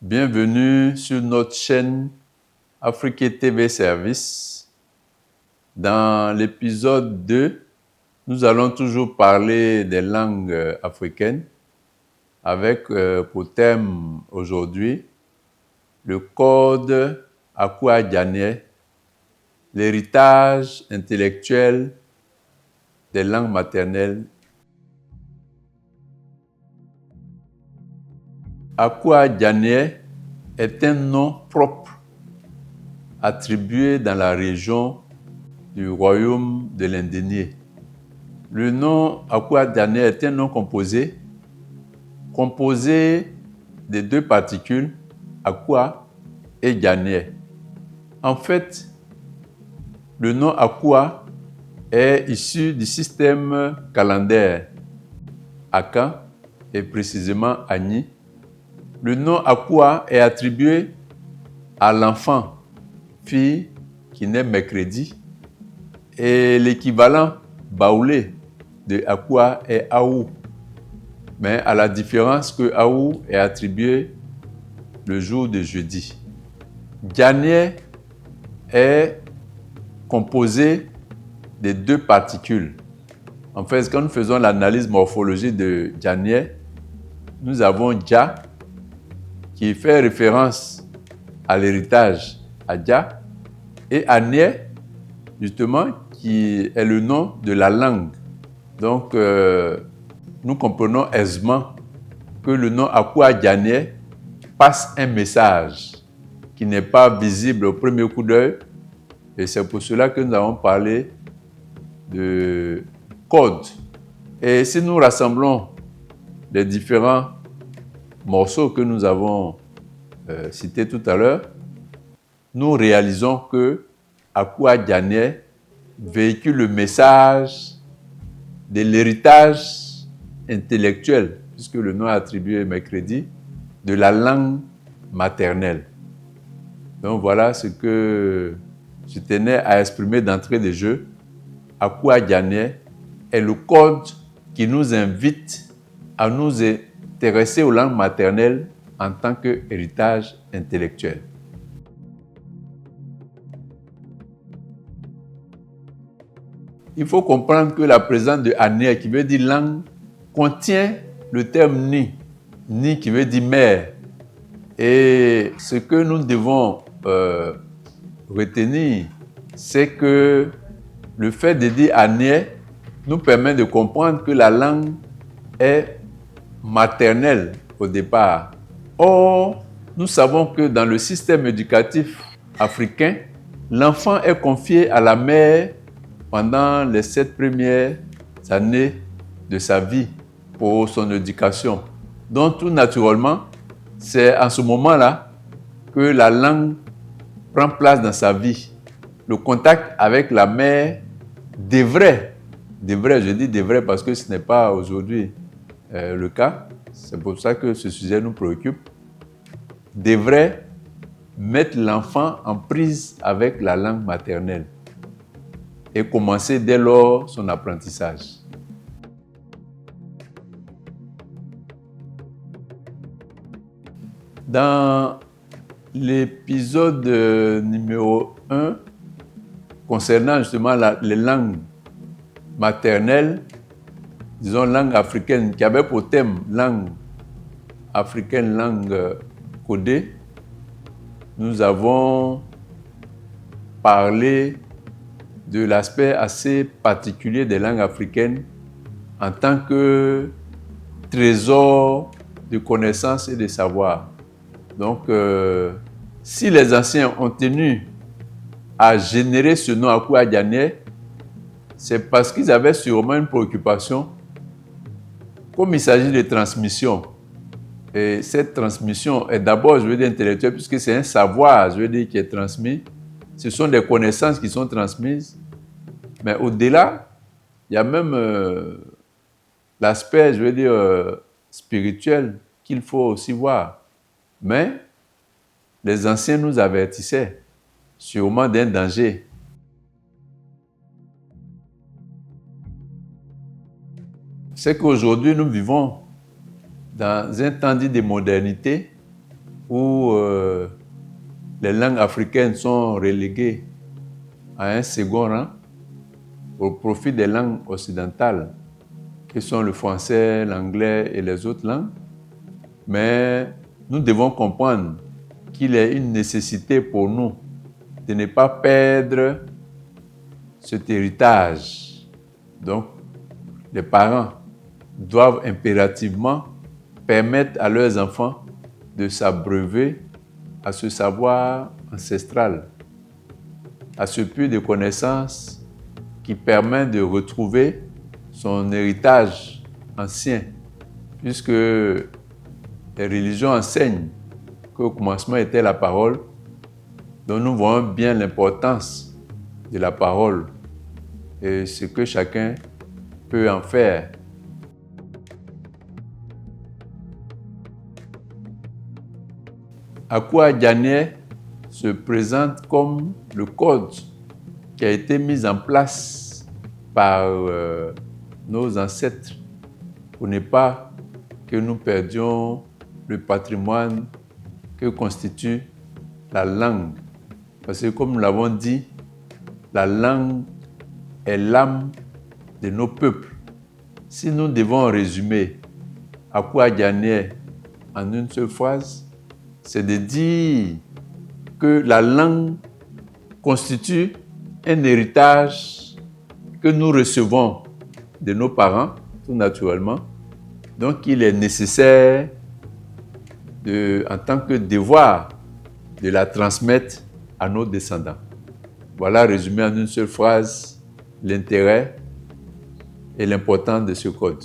Bienvenue sur notre chaîne Afrique TV Service. Dans l'épisode 2, nous allons toujours parler des langues africaines avec pour thème aujourd'hui le code Akwa-Djaneh, l'héritage intellectuel des langues maternelles. Akwa-Djaneh est un nom propre attribué dans la région du royaume de l'Indénié. Le nom Akwa-Djaneh est un nom composé de deux particules, Akwa et Djaneh. En fait, le nom Akwa est issu du système calendaire Akan et précisément Agni. Le nom Akwa est attribué à l'enfant, fille, qui naît mercredi. Et l'équivalent baoulé de Akwa est Aou. Mais à la différence que Aou est attribué le jour de jeudi. Djaneh est composé de deux particules. En fait, quand nous faisons l'analyse morphologique de Djaneh, nous avons Dja, qui fait référence à l'héritage Adja, et Anieh, justement, qui est le nom de la langue. Donc, nous comprenons aisément que le nom Akwa-Djaneh passe un message qui n'est pas visible au premier coup d'œil, et c'est pour cela que nous avons parlé de code. Et si nous rassemblons les différents morceaux que nous avons cités tout à l'heure, nous réalisons que Akwa-Djaneh véhicule le message de l'héritage intellectuel, puisque le nom est attribué mercredi, de la langue maternelle. Donc voilà ce que je tenais à exprimer d'entrée de jeu. Akwa-Djaneh est le code qui nous invite à nous intéresser aux langues maternelles en tant qu'héritage intellectuel. Il faut comprendre que la présence de Anieh, qui veut dire langue, contient le terme Ni. Ni qui veut dire mère. Et ce que nous devons retenir, c'est que le fait de dire Anieh nous permet de comprendre que la langue est maternelle au départ. Or, nous savons que dans le système éducatif africain, l'enfant est confié à la mère pendant les 7 premières années de sa vie pour son éducation. Donc, tout naturellement, c'est en ce moment-là que la langue prend place dans sa vie. Le contact avec la mère devrait, je dis devrait parce que ce n'est pas aujourd'hui le cas, c'est pour ça que ce sujet nous préoccupe, devrait mettre l'enfant en prise avec la langue maternelle et commencer dès lors son apprentissage. Dans l'épisode numéro 1, concernant justement les langues maternelles, disons langue africaine, qui avait pour thème langue africaine, langue codée, nous avons parlé de l'aspect assez particulier des langues africaines en tant que trésor de connaissances et de savoir. Donc, si les anciens ont tenu à générer ce nom Akwa-Djaneh, c'est parce qu'ils avaient sûrement une préoccupation. Comme il s'agit de transmission, et cette transmission est d'abord, je veux dire, intellectuelle, puisque c'est un savoir, je veux dire, qui est transmis. Ce sont des connaissances qui sont transmises. Mais au-delà, il y a même l'aspect, je veux dire, spirituel qu'il faut aussi voir. Mais les anciens nous avertissaient sûrement d'un danger. C'est qu'aujourd'hui, nous vivons dans un temps dit de modernité où les langues africaines sont reléguées à un second rang au profit des langues occidentales, qui sont le français, l'anglais et les autres langues. Mais nous devons comprendre qu'il est une nécessité pour nous de ne pas perdre cet héritage. Donc, les parents doivent impérativement permettre à leurs enfants de s'abreuver à ce savoir ancestral, à ce puits de connaissances qui permet de retrouver son héritage ancien, puisque les religions enseignent qu'au commencement était la parole, donc nous voyons bien l'importance de la parole et ce que chacun peut en faire. Akua Djanieh se présente comme le code qui a été mis en place par nos ancêtres pour ne pas que nous perdions le patrimoine que constitue la langue. Parce que comme nous l'avons dit, la langue est l'âme de nos peuples. Si nous devons résumer Akua Djanieh en une seule phrase, c'est de dire que la langue constitue un héritage que nous recevons de nos parents, tout naturellement. Donc, il est nécessaire, en tant que devoir, de la transmettre à nos descendants. Voilà, résumé en une seule phrase, l'intérêt et l'importance de ce code.